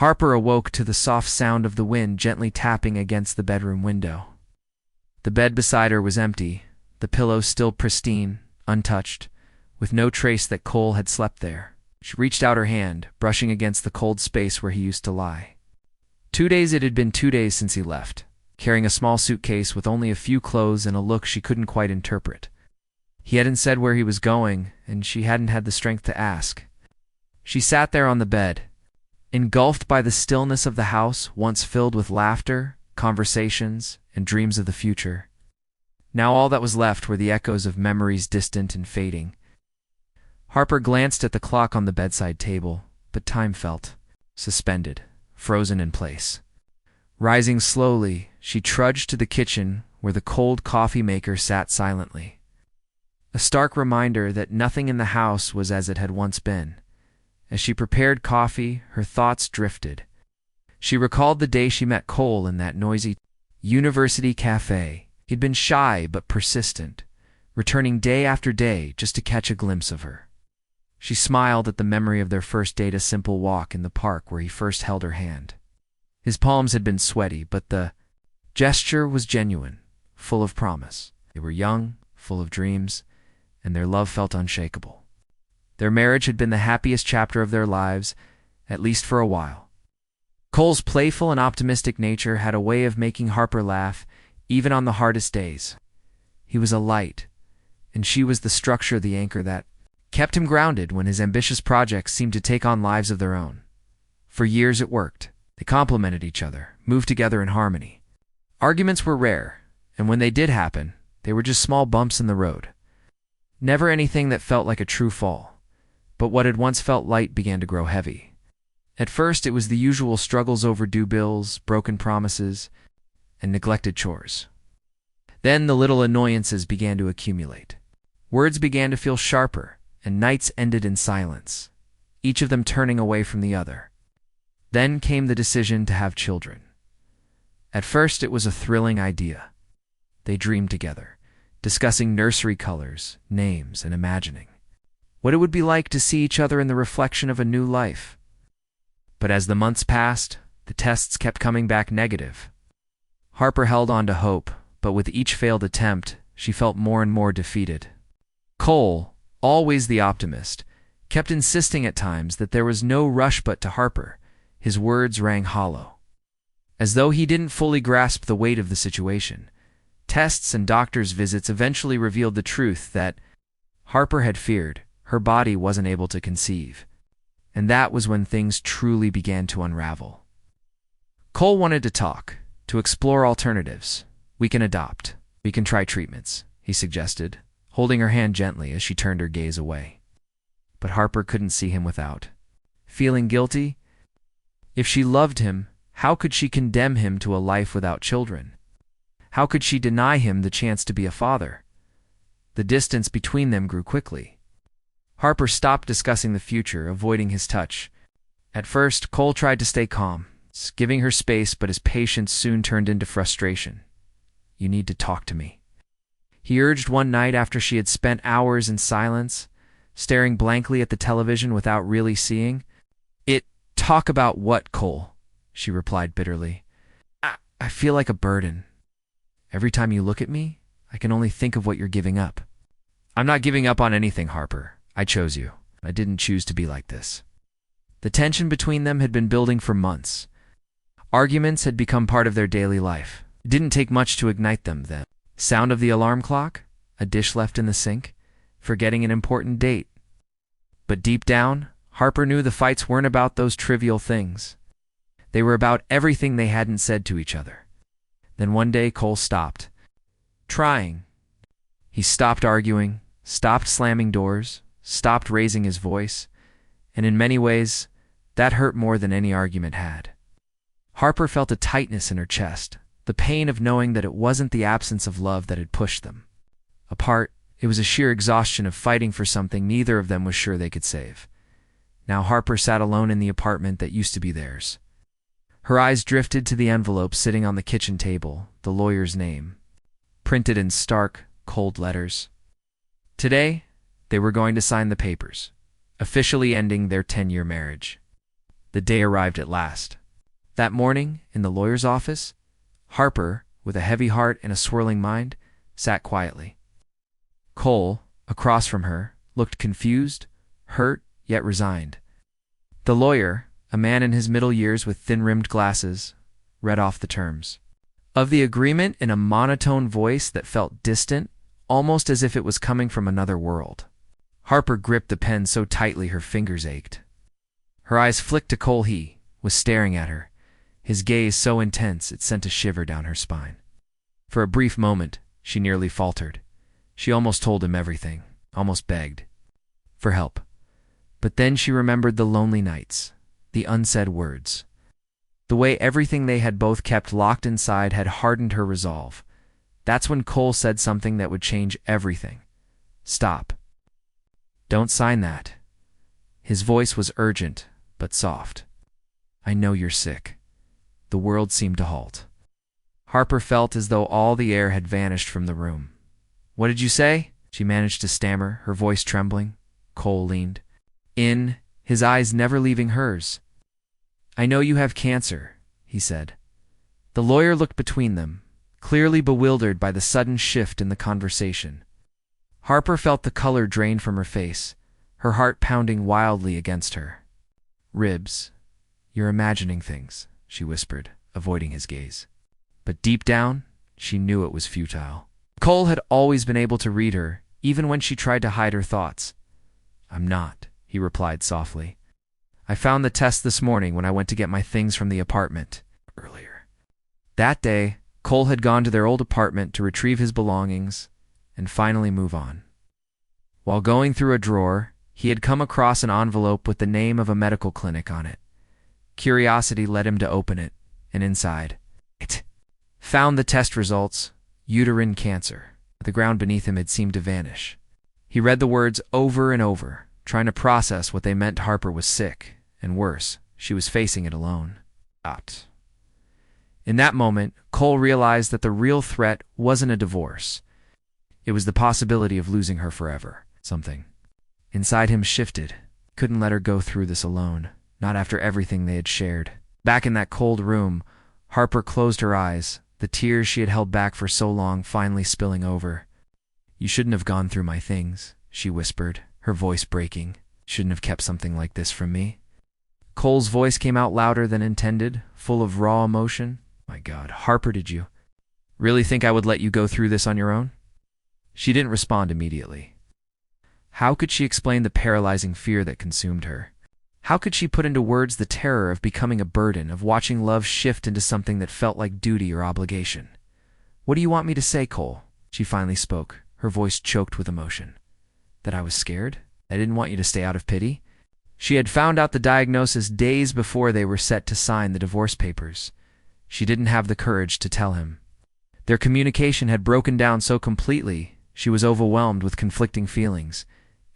Harper awoke to the soft sound of the wind gently tapping against the bedroom window. The bed beside her was empty, the pillow still pristine, untouched, with no trace that Cole had slept there. She reached out her hand, brushing against the cold space where he used to lie. It had been 2 days since he left, carrying a small suitcase with only a few clothes and a look she couldn't quite interpret. He hadn't said where he was going, and she hadn't had the strength to ask. She sat there on the bed, engulfed by the stillness of the house once filled with laughter, conversations, and dreams of the future. Now all that was left were the echoes of memories distant and fading. Harper glanced at the clock on the bedside table, but time felt suspended, frozen in place. Rising slowly, she trudged to the kitchen where the cold coffee maker sat silently. A stark reminder that nothing in the house was as it had once been. As she prepared coffee, her thoughts drifted. She recalled the day she met Cole in that noisy university cafe. He'd been shy but persistent, returning day after day just to catch a glimpse of her. She smiled at the memory of their first date, a simple walk in the park where he first held her hand. His palms had been sweaty, but the gesture was genuine, full of promise. They were young, full of dreams, and their love felt unshakable. Their marriage had been the happiest chapter of their lives, at least for a while. Cole's playful and optimistic nature had a way of making Harper laugh, even on the hardest days. He was a light, and she was the structure, the anchor that kept him grounded when his ambitious projects seemed to take on lives of their own. For years it worked. They complemented each other, moved together in harmony. Arguments were rare, and when they did happen, they were just small bumps in the road. Never anything that felt like a true fall. But what had once felt light began to grow heavy. At first it was the usual struggles over due bills, broken promises, and neglected chores. Then the little annoyances began to accumulate. Words began to feel sharper, and nights ended in silence, each of them turning away from the other. Then came the decision to have children. At first it was a thrilling idea. They dreamed together, discussing nursery colors, names, and imagining what it would be like to see each other in the reflection of a new life. But as the months passed, the tests kept coming back negative. Harper held on to hope, but with each failed attempt, she felt more and more defeated. Cole, always the optimist, kept insisting at times that there was no rush, but to Harper, his words rang hollow. As though he didn't fully grasp the weight of the situation, tests and doctor's visits eventually revealed the truth that Harper had feared. Her body wasn't able to conceive. And that was when things truly began to unravel. Cole wanted to talk, to explore alternatives. "We can adopt. We can try treatments," he suggested, holding her hand gently as she turned her gaze away. But Harper couldn't see him without feeling guilty. If she loved him, how could she condemn him to a life without children? How could she deny him the chance to be a father? The distance between them grew quickly. Harper stopped discussing the future, avoiding his touch. At first, Cole tried to stay calm, giving her space, but his patience soon turned into frustration. "You need to talk to me," he urged one night after she had spent hours in silence, staring blankly at the television without really seeing. "Talk about what, Cole?" she replied bitterly. I feel like a burden. Every time you look at me, I can only think of what you're giving up." "I'm not giving up on anything, Harper. I chose you. I didn't choose to be like this." The tension between them had been building for months. Arguments had become part of their daily life. It didn't take much to ignite them. The sound of the alarm clock, a dish left in the sink, forgetting an important date. But deep down, Harper knew the fights weren't about those trivial things. They were about everything they hadn't said to each other. Then one day Cole stopped trying. He stopped arguing, stopped slamming doors, stopped raising his voice, and in many ways, that hurt more than any argument had. Harper felt a tightness in her chest, the pain of knowing that it wasn't the absence of love that had pushed them apart. It was a sheer exhaustion of fighting for something neither of them was sure they could save. Now Harper sat alone in the apartment that used to be theirs. Her eyes drifted to the envelope sitting on the kitchen table, the lawyer's name, printed in stark, cold letters. Today, they were going to sign the papers, officially ending their 10-year marriage. The day arrived at last. That morning, in the lawyer's office, Harper, with a heavy heart and a swirling mind, sat quietly. Cole, across from her, looked confused, hurt, yet resigned. The lawyer, a man in his middle years with thin-rimmed glasses, read off the terms of the agreement in a monotone voice that felt distant, almost as if it was coming from another world. Harper gripped the pen so tightly her fingers ached. Her eyes flicked to Cole. He was staring at her, his gaze so intense it sent a shiver down her spine. For a brief moment, she nearly faltered. She almost told him everything, almost begged for help. But then she remembered the lonely nights, the unsaid words. The way everything they had both kept locked inside had hardened her resolve. That's when Cole said something that would change everything. "Stop. Don't sign that." His voice was urgent, but soft. "I know you're sick." The world seemed to halt. Harper felt as though all the air had vanished from the room. "What did you say?" she managed to stammer, her voice trembling. Cole leaned in, his eyes never leaving hers. "I know you have cancer," he said. The lawyer looked between them, clearly bewildered by the sudden shift in the conversation. Harper felt the color drain from her face, her heart pounding wildly against her. "Ribs, you're imagining things," she whispered, avoiding his gaze. But deep down, she knew it was futile. Cole had always been able to read her, even when she tried to hide her thoughts. "I'm not," he replied softly. "I found the test this morning when I went to get my things from the apartment earlier." That day, Cole had gone to their old apartment to retrieve his belongings and finally move on. While going through a drawer, he had come across an envelope with the name of a medical clinic on it. Curiosity led him to open it, and inside, it found the test results: uterine cancer. The ground beneath him had seemed to vanish. He read the words over and over, trying to process what they meant. Harper was sick, and worse, she was facing it alone. In that moment, Cole realized that the real threat wasn't a divorce. It was the possibility of losing her forever. Something inside him shifted. Couldn't let her go through this alone, not after everything they had shared. Back in that cold room, Harper closed her eyes, the tears she had held back for so long finally spilling over. "You shouldn't have gone through my things," she whispered, her voice breaking. "Shouldn't have kept something like this from me." Cole's voice came out louder than intended, full of raw emotion. "My God, Harper, did you really think I would let you go through this on your own?" She didn't respond immediately. How could she explain the paralyzing fear that consumed her? How could she put into words the terror of becoming a burden, of watching love shift into something that felt like duty or obligation? "What do you want me to say, Cole?" She finally spoke, her voice choked with emotion. "That I was scared? I didn't want you to stay out of pity?" She had found out the diagnosis days before they were set to sign the divorce papers. She didn't have the courage to tell him. Their communication had broken down so completely, she was overwhelmed with conflicting feelings,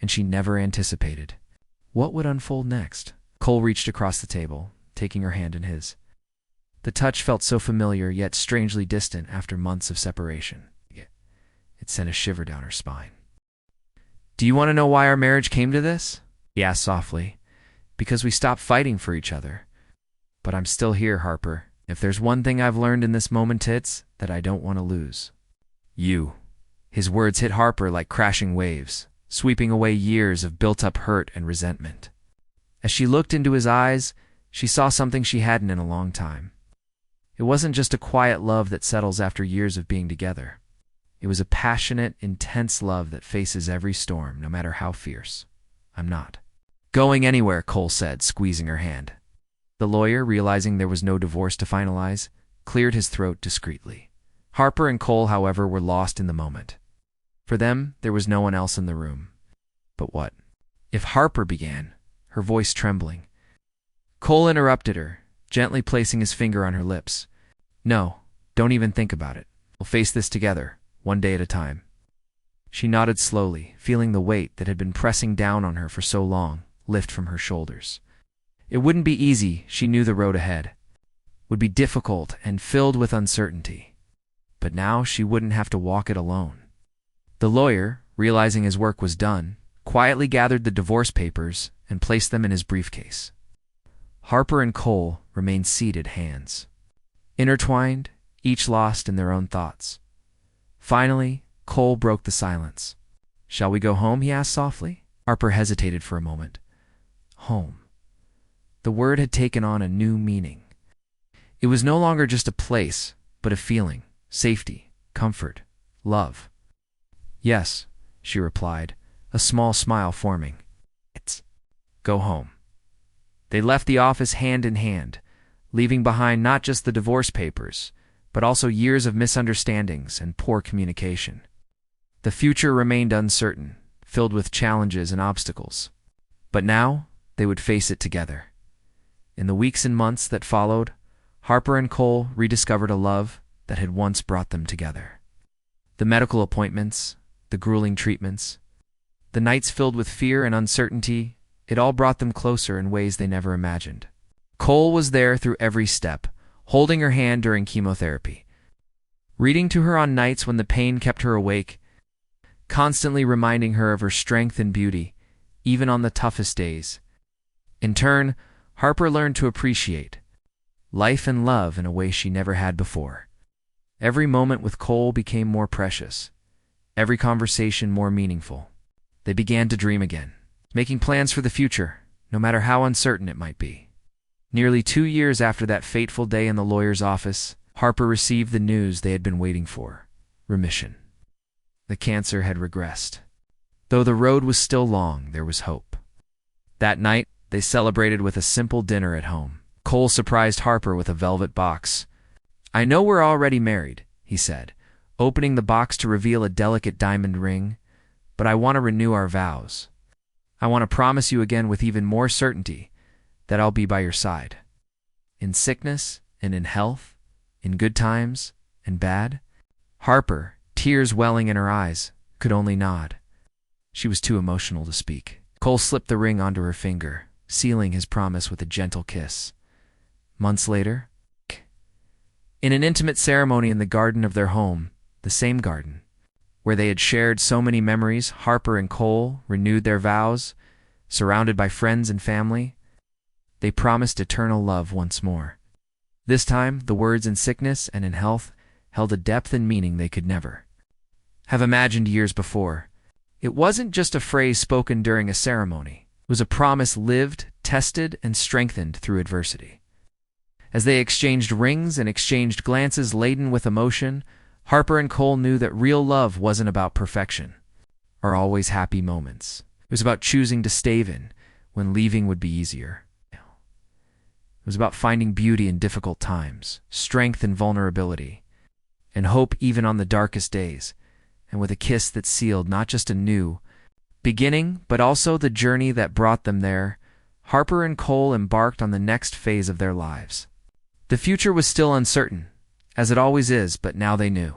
and she never anticipated what would unfold next. Cole reached across the table, taking her hand in his. The touch felt so familiar, yet strangely distant after months of separation. It sent a shiver down her spine. "Do you want to know why our marriage came to this?" he asked softly. "Because we stopped fighting for each other. But I'm still here, Harper. If there's one thing I've learned in this moment, it's that I don't want to lose you." His words hit Harper like crashing waves, sweeping away years of built-up hurt and resentment. As she looked into his eyes, she saw something she hadn't in a long time. It wasn't just a quiet love that settles after years of being together. It was a passionate, intense love that faces every storm, no matter how fierce. "I'm not going anywhere," Cole said, squeezing her hand. The lawyer, realizing there was no divorce to finalize, cleared his throat discreetly. Harper and Cole, however, were lost in the moment. For them, there was no one else in the room. But what if Harper began, her voice trembling? Cole interrupted her, gently placing his finger on her lips. "No, don't even think about it. We'll face this together, one day at a time." She nodded slowly, feeling the weight that had been pressing down on her for so long lift from her shoulders. It wouldn't be easy, she knew the road ahead would be difficult and filled with uncertainty. But now she wouldn't have to walk it alone. The lawyer, realizing his work was done, quietly gathered the divorce papers and placed them in his briefcase. Harper and Cole remained seated, hands intertwined, each lost in their own thoughts. Finally, Cole broke the silence. "Shall we go home?" he asked softly. Harper hesitated for a moment. Home. The word had taken on a new meaning. It was no longer just a place, but a feeling, safety, comfort, love. "Yes," she replied, a small smile forming. "Let's go home." They left the office hand in hand, leaving behind not just the divorce papers, but also years of misunderstandings and poor communication. The future remained uncertain, filled with challenges and obstacles. But now, they would face it together. In the weeks and months that followed, Harper and Cole rediscovered a love that had once brought them together. The medical appointments, the grueling treatments, the nights filled with fear and uncertainty, it all brought them closer in ways they never imagined. Cole was there through every step, holding her hand during chemotherapy, reading to her on nights when the pain kept her awake, constantly reminding her of her strength and beauty, even on the toughest days. In turn, Harper learned to appreciate life and love in a way she never had before. Every moment with Cole became more precious, every conversation more meaningful. They began to dream again, making plans for the future, no matter how uncertain it might be. Nearly 2 years after that fateful day in the lawyer's office, Harper received the news they had been waiting for: remission. The cancer had regressed. Though the road was still long, there was hope. That night, they celebrated with a simple dinner at home. Cole surprised Harper with a velvet box. "I know we're already married," he said, opening the box to reveal a delicate diamond ring, "but I want to renew our vows. I want to promise you again with even more certainty that I'll be by your side. In sickness and in health, in good times and bad." Harper, tears welling in her eyes, could only nod. She was too emotional to speak. Cole slipped the ring onto her finger, sealing his promise with a gentle kiss. Months later, in an intimate ceremony in the garden of their home, the same garden, where they had shared so many memories, Harper and Cole renewed their vows, surrounded by friends and family. They promised eternal love once more. This time, the words "in sickness and in health" held a depth and meaning they could never have imagined years before. It wasn't just a phrase spoken during a ceremony. It was a promise lived, tested, and strengthened through adversity. As they exchanged rings and exchanged glances laden with emotion, Harper and Cole knew that real love wasn't about perfection or always happy moments. It was about choosing to stay in when leaving would be easier. It was about finding beauty in difficult times, strength in vulnerability, and hope even on the darkest days, and with a kiss that sealed not just a new beginning, but also the journey that brought them there, Harper and Cole embarked on the next phase of their lives. The future was still uncertain, as it always is, but now they knew,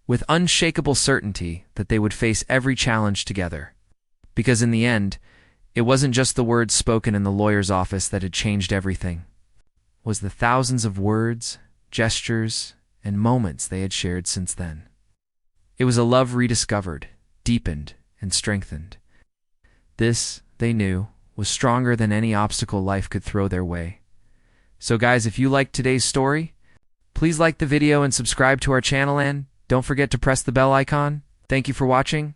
with unshakable certainty, that they would face every challenge together. Because in the end, it wasn't just the words spoken in the lawyer's office that had changed everything. It was the thousands of words, gestures, and moments they had shared since then. It was a love rediscovered, deepened, and strengthened. This, they knew, was stronger than any obstacle life could throw their way. So guys, if you liked today's story, please like the video and subscribe to our channel, and don't forget to press the bell icon. Thank you for watching.